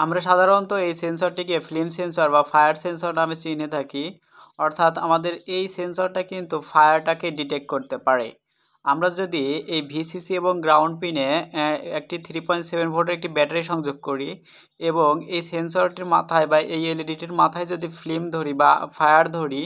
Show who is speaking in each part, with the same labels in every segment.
Speaker 1: আমরা সাধারণত এই সেন্সরটিকে ফ্লেম সেন্সর বা ফায়ার সেন্সর নামে চিনে থাকি। অর্থাৎ আমাদের এই সেন্সরটা কিন্তু ফায়ারটাকে ডিটেক্ট করতে পারে। আমরা যদি এই ভিসিসি এবং গ্রাউন্ড পিনে একটি 3.7 ভোল্টের একটি ব্যাটারি সংযোগ করি এবং এই সেন্সরটির মাথায় বা এই এলইডিটির মাথায় যদি ফ্লেম ধরি বা ফায়ার ধরি,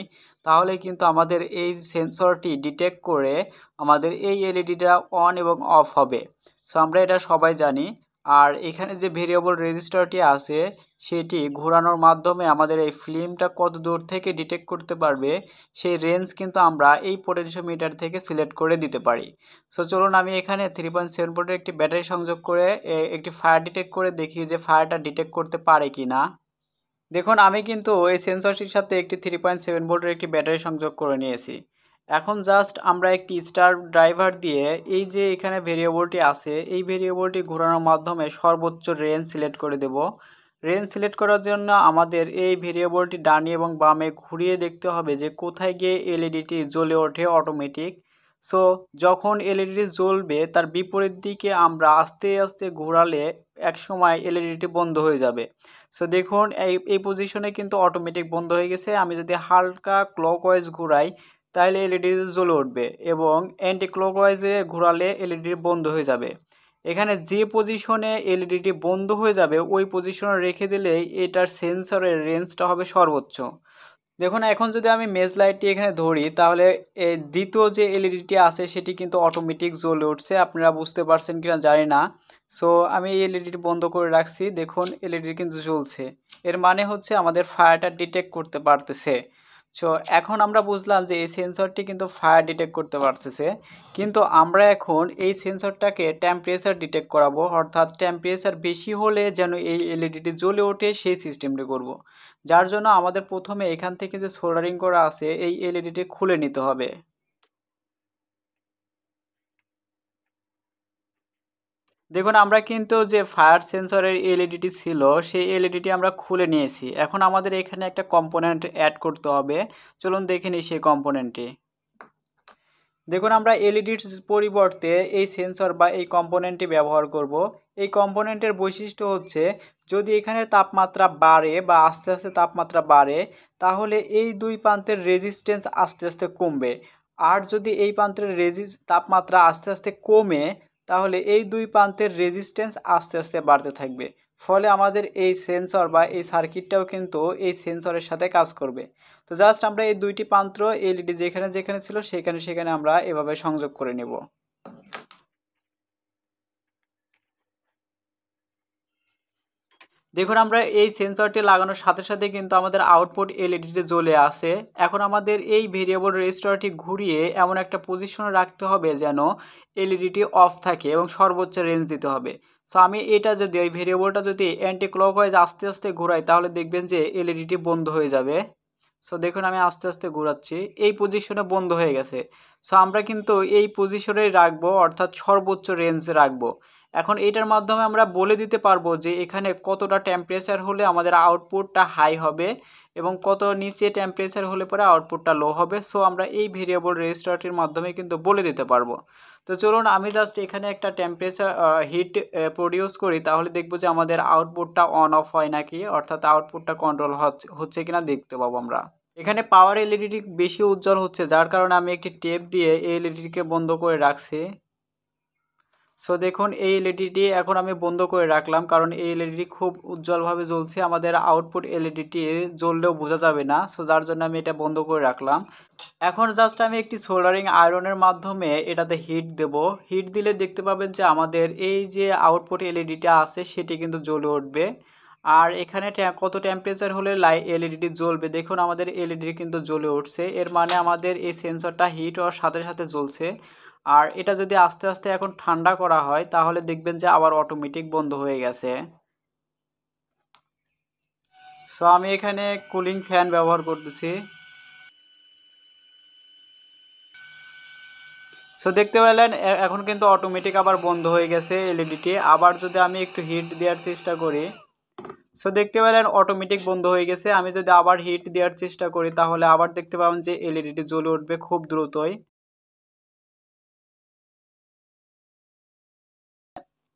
Speaker 1: তাহলে কিন্তু আমাদের এই সেন্সরটি ডিটেক্ট করে আমাদের এই এলইডিটা অন এবং অফ হবে। সো আমরা এটা সবাই জানি। আর এখানে যে ভেরিয়েবল রেজিস্টারটি আছে সেটি ঘোরানোর মাধ্যমে আমাদের এই ফিল্মটা কত দূর থেকে ডিটেক্ট করতে পারবে সেই রেঞ্জ কিন্তু আমরা এই পোটেনশিওমিটার থেকে সিলেক্ট করে দিতে পারি। সো চলুন আমি এখানে 3.7 ভোল্টের একটি ব্যাটারি সংযোগ করে একটি ফায়ার ডিটেক্ট করে দেখি যে ফায়ারটা ডিটেক্ট করতে পারে কি না। দেখুন আমি কিন্তু এই সেন্সরটির সাথে একটি 3.7 ভোল্টের একটি ব্যাটারি সংযোগ করে নিয়েছি। এখন জাস্ট আমরা একটি স্টার ড্রাইভার দিয়ে এই যে এখানে ভেরিয়েবলটি আছে এই ভেরিয়েবলটি ঘোরানোর মাধ্যমে সর্বোচ্চ রেঞ্জ সিলেক্ট করে দেব। রেঞ্জ সিলেক্ট করার জন্য আমাদের এই ভেরিয়েবলটি ডানে এবং বামে ঘুরিয়ে দেখতে হবে যে কোথায় গিয়ে এলইডিটি জ্বলে ওঠে অটোমেটিক। সো যখন এলইডিটি জ্বলবে তার বিপরীত দিকে আমরা আস্তে আস্তে ঘোরালে একসময় এলইডিটি বন্ধ হয়ে যাবে। সো দেখুন এই পজিশনে কিন্তু অটোমেটিক বন্ধ হয়ে গেছে। আমি যদি হালকা ক্লকওয়াইজ ঘুরাই তাহলে এলইডি জ্বলে উঠবে এবং অ্যান্টি ক্লকওয়াইজে ঘোরালে এলইডি বন্ধ হয়ে যাবে। এখানে যে পজিশনে এলইডিটি বন্ধ হয়ে যাবে ওই পজিশনে রেখে দিলেই এটার সেন্সরের রেঞ্জটা হবে সর্বোচ্চ। দেখুন এখন যদি আমি মেজ লাইটটি এখানে ধরি তাহলে এই দ্বিতীয় যে এলইডিটি আছে সেটি কিন্তু অটোমেটিক জ্বলে উঠছে। আপনারা বুঝতে পারছেন কিনা জানি না। সো আমি এই এলইডিটি বন্ধ করে রাখছি, দেখুন এলইডি কিন্তু জ্বলছে। এর মানে হচ্ছে আমাদের ফায়ারটা ডিটেক্ট করতে পারতেছে। সো এখন আমরা বুঝলাম যে এই সেন্সরটি কিন্তু ফায়ার ডিটেক্ট করতে পারতেছে, কিন্তু আমরা এখন এই সেন্সরটাকে টেম্পারেচার ডিটেক্ট করাবো। অর্থাৎ টেম্পারেচার বেশি হলে যেন এই এলইডিটি জ্বলে ওঠে সেই সিস্টেমটি করব। যার জন্য আমাদের প্রথমে এখান থেকে যে সোল্ডারিং করা আছে এই এলইডিটি খুলে নিতে হবে। দেখুন আমরা কিন্তু যে ফায়ার সেন্সরের এলইডিটি ছিল সেই এলইডিটি আমরা খুলে নিয়েছি। এখন আমাদের এখানে একটা কম্পোনেন্ট অ্যাড করতে হবে। চলুন দেখে নিই সেই কম্পোনেন্টটি। দেখুন আমরা এলইডির পরিবর্তে এই সেন্সর বা এই কম্পোনেন্টটি ব্যবহার করব। এই কম্পোনেন্টের বৈশিষ্ট্য হচ্ছে যদি এখানে তাপমাত্রা বাড়ে বা আস্তে আস্তে তাপমাত্রা বাড়ে তাহলে এই দুই প্রান্তের রেজিস্ট্যান্স আস্তে আস্তে কমবে। আর যদি এই প্রান্তের তাপমাত্রা আস্তে আস্তে কমে তাহলে এই দুই প্রান্তের রেজিস্ট্যান্স আস্তে আস্তে বাড়তে থাকবে। ফলে আমাদের এই সেন্সর বা এই সার্কিটটাও কিন্তু এই সেন্সরের সাথে কাজ করবে। তো জাস্ট আমরা এই দুইটি প্রান্ত এলইডি যেখানে যেখানে ছিল সেখানে সেখানে আমরা এভাবে সংযোগ করে নেব। দেখুন আমরা এই সেন্সরটি লাগানোর সাথে সাথে কিন্তু আমাদের আউটপুট এলইডিতে জ্বলে আসে। এখন আমাদের এই ভেরিয়েবল রেজিস্টারটি ঘুরিয়ে এমন একটা পজিশনে রাখতে হবে যেন এলইডিটি অফ থাকে এবং সর্বোচ্চ রেঞ্জ দিতে হবে। সো আমি এটা যদি এই ভেরিয়েবলটা যদি অ্যান্টি ক্লকওয়াইজ আস্তে আস্তে ঘোরাই তাহলে দেখবেন যে এলইডিটি বন্ধ হয়ে যাবে। সো দেখুন আমি আস্তে আস্তে ঘোরাচ্ছি, এই পজিশনে বন্ধ হয়ে গেছে। সো আমরা কিন্তু এই পজিশনেই রাখবো, অর্থাৎ সর্বোচ্চ রেঞ্জ রাখবো। এখন এটার মাধ্যমে আমরা বলে দিতে পারবো যে এখানে কতটা টেম্পারেচার হলে আমাদের আউটপুটটা হাই হবে এবং কত নিচে টেম্পারেচার হলে পরে আউটপুটটা লো হবে। সো আমরা এই ভেরিয়েবল রেজিস্টারটির মাধ্যমে কিন্তু বলে দিতে পারবো। তো চলুন আমি জাস্ট এখানে একটা টেম্পারেচার হিট প্রডিউস করি, তাহলে দেখবো যে আমাদের আউটপুটটা অন অফ হয় নাকি, অর্থাৎ আউটপুটটা কন্ট্রোল হচ্ছে কিনা দেখতে পাবো আমরা। এখানে পাওয়ার এলইডিটি বেশি উজ্জ্বল হচ্ছে যার কারণে আমি একটি টেপ দিয়ে এই এলইডিটিকে বন্ধ করে রাখছি। সো দেখুন এই এলইডিটি এখন আমি বন্ধ করে রাখলাম কারণ এই এলইডিটি খুব উজ্জ্বলভাবে জ্বলছে, আমাদের আউটপুট এলইডিটি জ্বললেও বোঝা যাবে না। সো যার জন্য আমি এটা বন্ধ করে রাখলাম। এখন জাস্ট আমি একটি সোল্ডারিং আয়রনের মাধ্যমে এটাতে হিট দেব। হিট দিলে দেখতে পাবেন যে আমাদের এই যে আউটপুট এলইডিটা আছে সেটি কিন্তু জ্বলে উঠবে। আর এখানে কত টেম্পারেচার হলে এলইডিটি জ্বলবে, দেখুন আমাদের এলইডি কিন্তু জ্বলে উঠছে। এর মানে আমাদের এই সেন্সরটা হিট হওয়ার সাথে সাথে জ্বলছে। আর এটা যদি আস্তে আস্তে এখন ঠান্ডা করা হয় তাহলে দেখবেন যে আবার অটোমেটিক বন্ধ হয়ে গেছে। সো আমি এখানে কুলিং ফ্যান ব্যবহার করতেছি। সো দেখতে পেলেন এখন কিন্তু অটোমেটিক আবার বন্ধ হয়ে গেছে এলইডিটি। আবার যদি আমি একটু হিট দেওয়ার চেষ্টা করি, সো দেখতে পেলেন অটোমেটিক বন্ধ হয়ে গেছে। আমি যদি আবার হিট দেওয়ার চেষ্টা করি তাহলে আবার দেখতে পাবেন যে এলইডিটি জ্বলে উঠবে খুব দ্রুতই।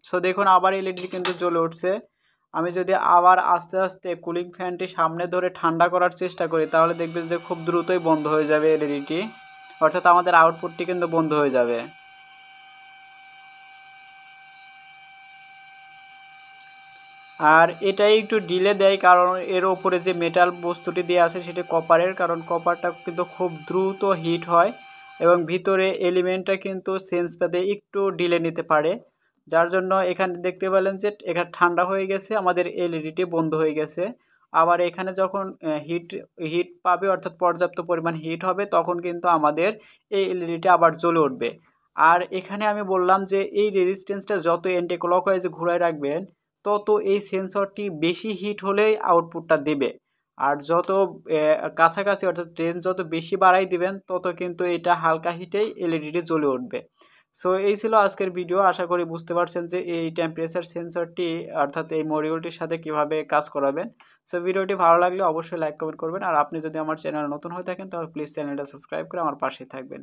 Speaker 1: সো দেখুন আবার এলইডি কিন্তু জ্বলে উঠছে। আমি যদি আবার আস্তে আস্তে কুলিং ফ্যানটি সামনে ধরে ঠান্ডা করার চেষ্টা করি তাহলে দেখবেন যে খুব দ্রুতই বন্ধ হয়ে যাবে এলইডিটি, অর্থাৎ আমাদের আউটপুটটি কিন্তু বন্ধ হয়ে যাবে। আর এটাই একটু ডিলে দেয় কারণ এর ওপরে যে মেটাল বস্তুটি দিয়ে আছে সেটি কপারের, কারণ কপারটা কিন্তু খুব দ্রুত হিট হয় এবং ভিতরে এলিমেন্টটা কিন্তু সেন্স পেতে একটু ডিলে নিতে পারে, যার জন্য এখানে দেখতে পেলেন যে এখানে ঠান্ডা হয়ে গেছে, আমাদের এলইডিটি বন্ধ হয়ে গেছে। আবার এখানে যখন হিট হিট পাবে অর্থাৎ পর্যাপ্ত পরিমাণ হিট হবে তখন কিন্তু আমাদের এই এলইডিটি আবার জ্বলে উঠবে। আর এখানে আমি বললাম যে এই রেজিস্ট্যান্সটা যত অ্যান্টি ক্লকওয়াইজে ঘুরায় রাখবেন তত এই সেন্সরটি বেশি হিট হলেই আউটপুটটা দেবে। আর যত কাছাকাছি অর্থাৎ রেঞ্জ যত বেশি বাড়াই দিবেন তত কিন্তু এটা হালকা হিটেই এলইডিটি জ্বলে উঠবে। সো এই ছিল আজকের ভিডিও। আশা করি বুঝতে পারছেন যে এই টেম্পারেচার সেন্সরটি অর্থাৎ এই মডিউলটির সাথে কিভাবে কাজ করাবেন। সো ভিডিওটি ভালো লাগলে অবশ্যই লাইক কমেন্ট করবেন। আর আপনি যদি আমার চ্যানেল নতুন হয়ে থাকেন তাহলে প্লিজ চ্যানেলটা সাবস্ক্রাইব করে আমার পাশে থাকবেন।